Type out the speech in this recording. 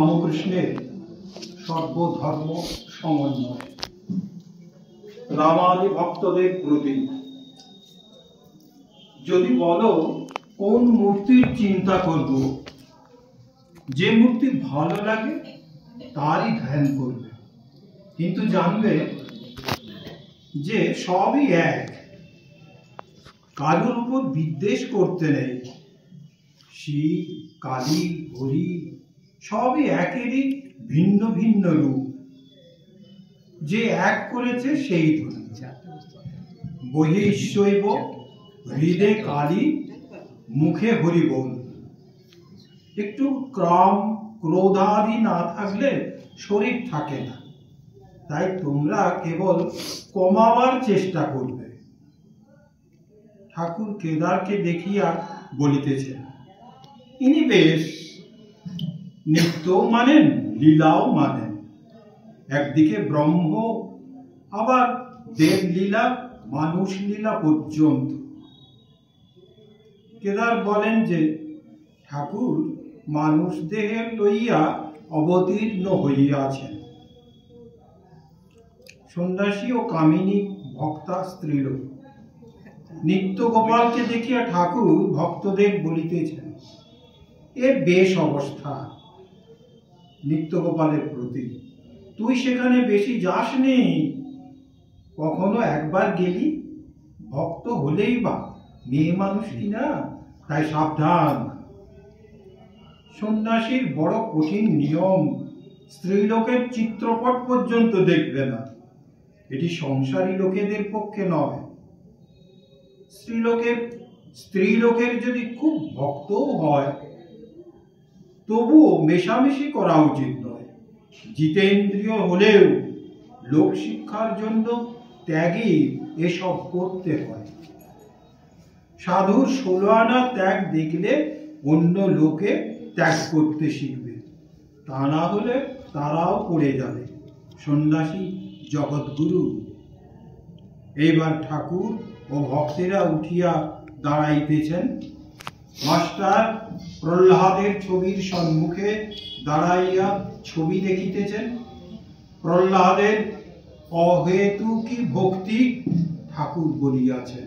রামকৃষ্ণের সর্বধর্ম সমন্বয়, রামাদি ভক্তদের প্রতি। যদি বলো কোন মূর্তির চিন্তা করব, যে মূর্তি ভালো লাগে তারই ধ্যান করবে, কিন্তু জানবে যে সবই এক, কারোর উপর বিদ্বেষ করতে নেই। শিব, কালী, হরি সবই একেরই ভিন্ন ভিন্ন রূপ, যে এক করেছে সেই ধনী। বহিঃশৈব হৃদে কালী, মুখে হরি বল। একটু কাম ক্রোধাদি না থাকলে শরীর থাকে না, তাই তোমরা কেবল কমাবার চেষ্টা করবে। ঠাকুর কেদারকে দেখিয়া বলিতেছেন, ইনি বেশ নিত্য মানেন, লীলাও মানেন। একদিকে ব্রহ্ম, আবার দেব লীলা, মানুষ লীলা পর্যন্ত। কেদার বলেন যে ঠাকুর মানুষ দেহে লইয়া অবতীর্ণ হইয়াছেন। সন্ন্যাসী ও কামিনী ভক্তা স্ত্রীলোক। নিত্য গোপালকে দেখিয়া ঠাকুর ভক্তদের বলিতেছেন, এ বেশ অবস্থা নিত্য গোপালের প্রতি। তুই সেখানে বেশি যাস নি, কখনো একবার গেলি, ভক্ত হলেই বা মেয়ে মানুষ কিনা, তাই সাবধান। সন্ন্যাসীর বড় কঠিন নিয়ম, স্ত্রীলোকের চিত্রপট পর্যন্ত দেখবে না। এটি সংসারী লোকেদের পক্ষে নয়। স্ত্রীলোকের যদি খুব ভক্তও হয়, তবুও মেশামেশি করা উচিত নয়। জিতেন্দ্রীয় হলেও লোক শিক্ষার জন্য ত্যাগী এসব করতে হয়। সাধুর 16 আনা ত্যাগ দেখলে অন্য লোকে ত্যাগ করতে শিখবে, তা না হলে তারাও পড়ে যাবে। সন্ন্যাসী জগৎগুরু। এইবার ঠাকুর ও ভক্তেরা উঠিয়া দাঁড়াইতেছেন। মাস্টার প্রহ্লাদের ছবির সম্মুখে দাঁড়াইয়া ছবি দেখিতেছেন। প্রহ্লাদের অহেতুকী ভক্তি ঠাকুর বলিয়াছেন।